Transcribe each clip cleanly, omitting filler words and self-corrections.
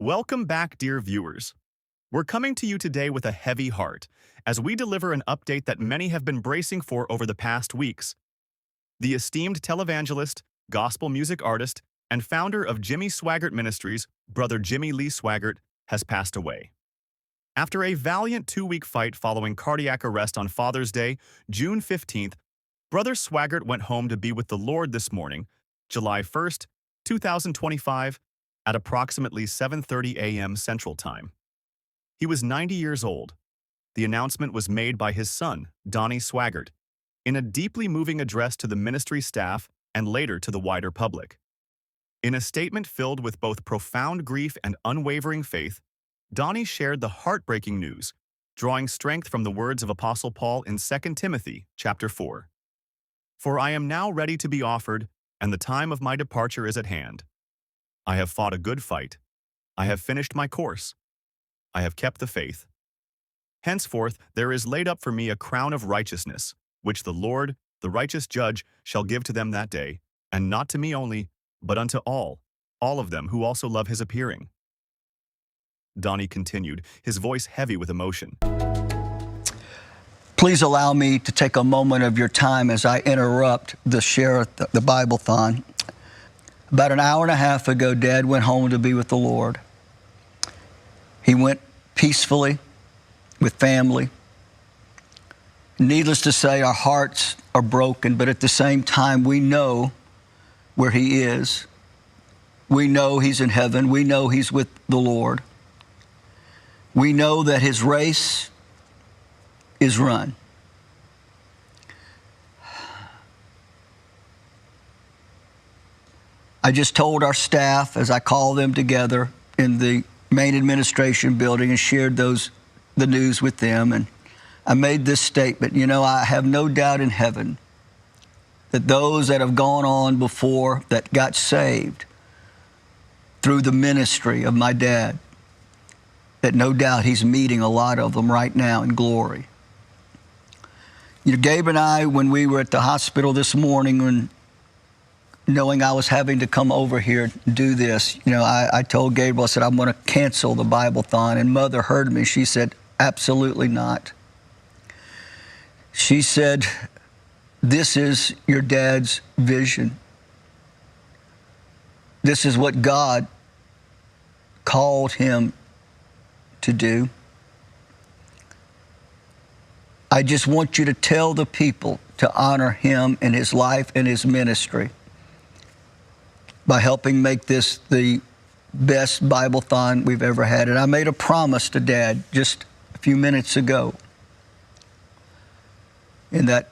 Welcome back, dear viewers. We're coming to you today with a heavy heart as we deliver an update that many have been bracing for over the past weeks. The esteemed televangelist, gospel music artist, and founder of Jimmy Swaggart Ministries, Brother Jimmy Lee Swaggart, has passed away. After a valiant 2-week fight following cardiac arrest on Father's Day, June 15th, Brother Swaggart went home to be with the Lord this morning, July 1st, 2025, at approximately 7:30 a.m. Central Time. He was 90 years old. The announcement was made by his son, Donnie Swagert, in a deeply moving address to the ministry staff and later to the wider public. In a statement filled with both profound grief and unwavering faith, Donnie shared the heartbreaking news, drawing strength from the words of Apostle Paul in 2 Timothy chapter 4. "For I am now ready to be offered, and the time of my departure is at hand. I have fought a good fight. I have finished my course. I have kept the faith. Henceforth there is laid up for me a crown of righteousness, which the Lord, the righteous judge, shall give to them that day, and not to me only, but unto all of them who also love his appearing." Donnie continued, his voice heavy with emotion. Please allow me to take a moment of your time as I interrupt the share the Bible-thon. About an hour and a half ago, Dad went home to be with the Lord. He went peacefully with family. Needless to say, our hearts are broken, but at the same time, we know where he is. We know he's in heaven. We know he's with the Lord. We know that his race is run. I just told our staff as I called them together in the main administration building and shared the news with them, and I made this statement: I have no doubt in heaven that those that have gone on before that got saved through the ministry of my dad, that no doubt he's meeting a lot of them right now in glory. Gabe and I, when we were at the hospital this morning, knowing I was having to come over here and do this, I told Gabriel, I said, I'm going to cancel the Bible-thon. And Mother heard me. She said, absolutely not. She said, this is your dad's vision. This is what God called him to do. I just want you to tell the people to honor him and his life and his ministry by helping make this the best Bible-thon we've ever had. And I made a promise to Dad just a few minutes ago in that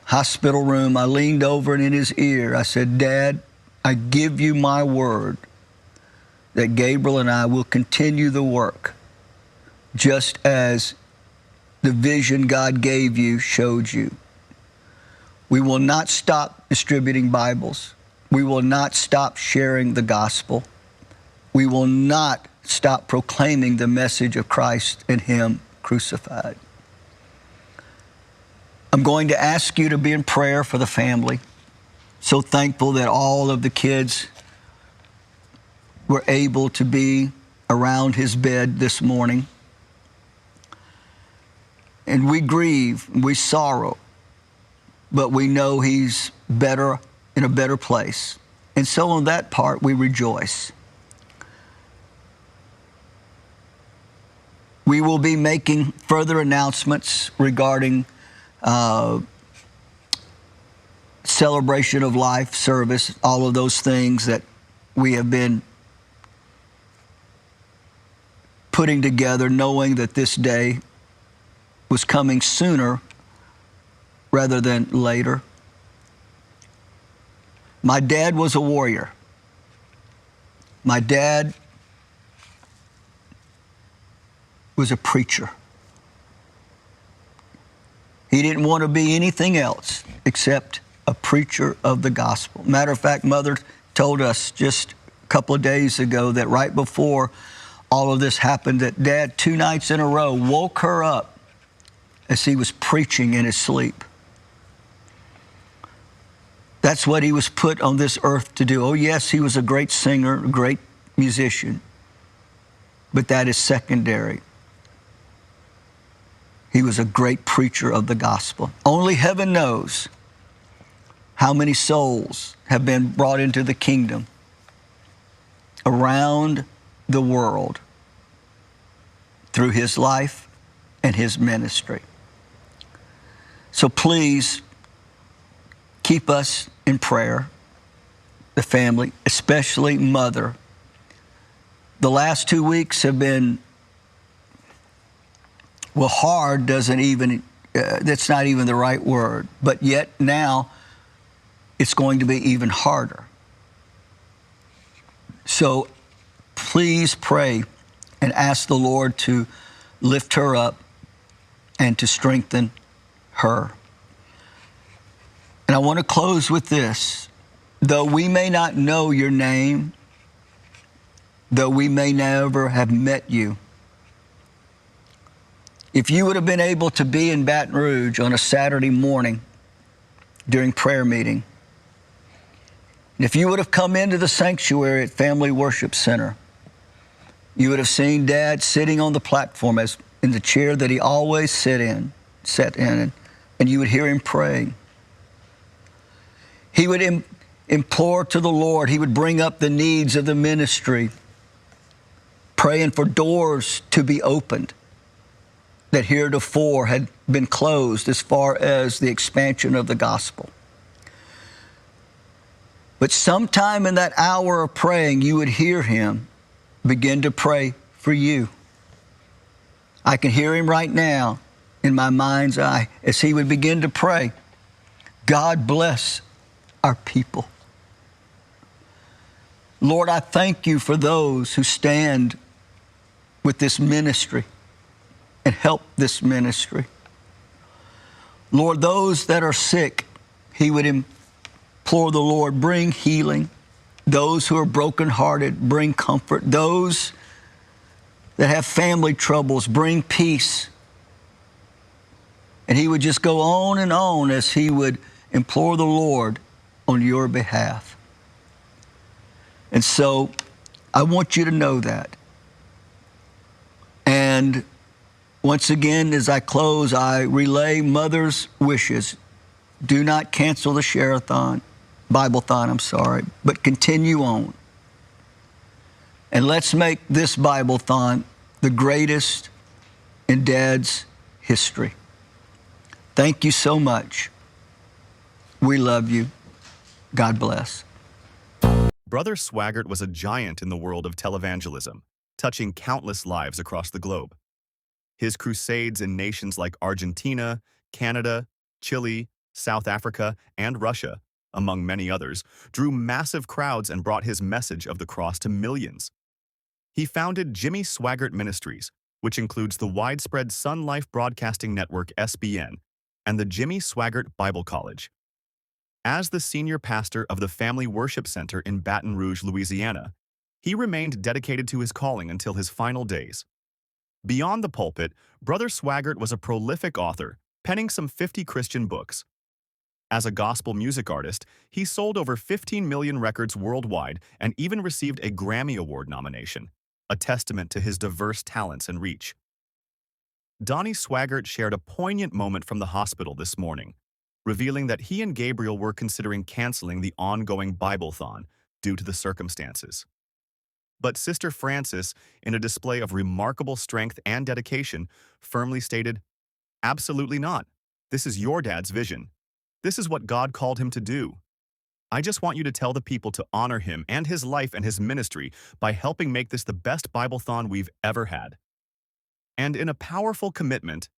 hospital room. I leaned over and in his ear, I said, Dad, I give you my word that Gabriel and I will continue the work just as the vision God gave you showed you. We will not stop distributing Bibles. We will not stop sharing the gospel. We will not stop proclaiming the message of Christ and him crucified. I'm going to ask you to be in prayer for the family. So thankful that all of the kids were able to be around his bed this morning. And we grieve, we sorrow, but we know he's better, in a better place. And so on that part, we rejoice. We will be making further announcements regarding celebration of life service, all of those things that we have been putting together, knowing that this day was coming sooner rather than later. My dad was a warrior. My dad was a preacher. He didn't want to be anything else except a preacher of the gospel. Matter of fact, Mother told us just a couple of days ago that right before all of this happened, that Dad 2 nights in a row woke her up as he was preaching in his sleep. That's what he was put on this earth to do. Oh, yes, he was a great singer, a great musician, but that is secondary. He was a great preacher of the gospel. Only heaven knows how many souls have been brought into the kingdom around the world through his life and his ministry. So please keep us in prayer, the family, especially Mother. The last 2 weeks have been, well, hard doesn't even, that's not even the right word, but yet now it's going to be even harder. So please pray and ask the Lord to lift her up and to strengthen her. And I want to close with this. Though we may not know your name, though we may never have met you, if you would have been able to be in Baton Rouge on a Saturday morning during prayer meeting, and if you would have come into the sanctuary at Family Worship Center, you would have seen Dad sitting on the platform as in the chair that he always sat in, and you would hear him praying. He would implore to the Lord. He would bring up the needs of the ministry, praying for doors to be opened that heretofore had been closed as far as the expansion of the gospel. But sometime in that hour of praying, you would hear him begin to pray for you. I can hear him right now in my mind's eye as he would begin to pray, God bless our people. Lord, I thank you for those who stand with this ministry and help this ministry. Lord, those that are sick, he would implore the Lord, bring healing. Those who are brokenhearted, bring comfort. Those that have family troubles, bring peace. And he would just go on and on as he would implore the Lord on your behalf. And so I want you to know that. And once again, as I close, I relay Mother's wishes. Do not cancel the Share-a-thon, Bible-thon, but continue on. And let's make this Bible-thon the greatest in Dad's history. Thank you so much. We love you. God bless. Brother Swaggart was a giant in the world of televangelism, touching countless lives across the globe. His crusades in nations like Argentina, Canada, Chile, South Africa, and Russia, among many others, drew massive crowds and brought his message of the cross to millions. He founded Jimmy Swaggart Ministries, which includes the widespread Sun Life Broadcasting Network (SBN) and the Jimmy Swaggart Bible College. As the senior pastor of the Family Worship Center in Baton Rouge, Louisiana, he remained dedicated to his calling until his final days. Beyond the pulpit, Brother Swaggart was a prolific author, penning some 50 Christian books. As a gospel music artist, he sold over 15 million records worldwide and even received a Grammy Award nomination, a testament to his diverse talents and reach. Donnie Swagert shared a poignant moment from the hospital this morning, revealing that he and Gabriel were considering canceling the ongoing Bible-thon due to the circumstances. But Sister Frances, in a display of remarkable strength and dedication, firmly stated, "Absolutely not. This is your dad's vision. This is what God called him to do. I just want you to tell the people to honor him and his life and his ministry by helping make this the best Bible-thon we've ever had." And in a powerful commitment,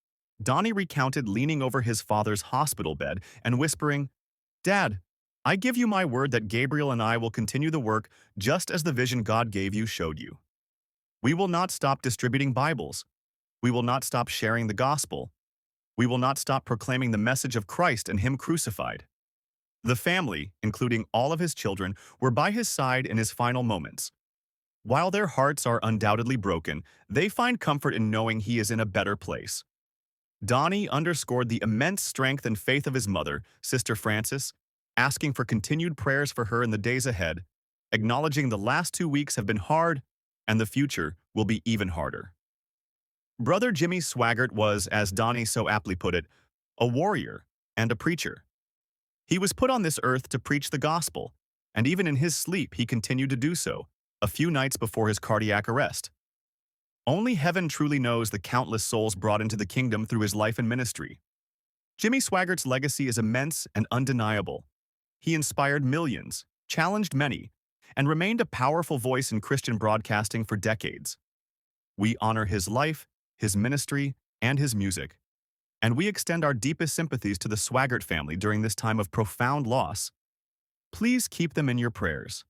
Donnie recounted leaning over his father's hospital bed and whispering, "Dad, I give you my word that Gabriel and I will continue the work just as the vision God gave you showed you. We will not stop distributing Bibles. We will not stop sharing the gospel. We will not stop proclaiming the message of Christ and Him crucified." The family, including all of his children, were by his side in his final moments. While their hearts are undoubtedly broken, they find comfort in knowing he is in a better place. Donnie underscored the immense strength and faith of his mother, Sister Frances, asking for continued prayers for her in the days ahead, acknowledging the last 2 weeks have been hard and the future will be even harder. Brother Jimmy Swaggart was, as Donnie so aptly put it, a warrior and a preacher. He was put on this earth to preach the gospel, and even in his sleep he continued to do so, a few nights before his cardiac arrest. Only heaven truly knows the countless souls brought into the kingdom through his life and ministry. Jimmy Swaggart's legacy is immense and undeniable. He inspired millions, challenged many, and remained a powerful voice in Christian broadcasting for decades. We honor his life, his ministry, and his music, and we extend our deepest sympathies to the Swaggart family during this time of profound loss. Please keep them in your prayers.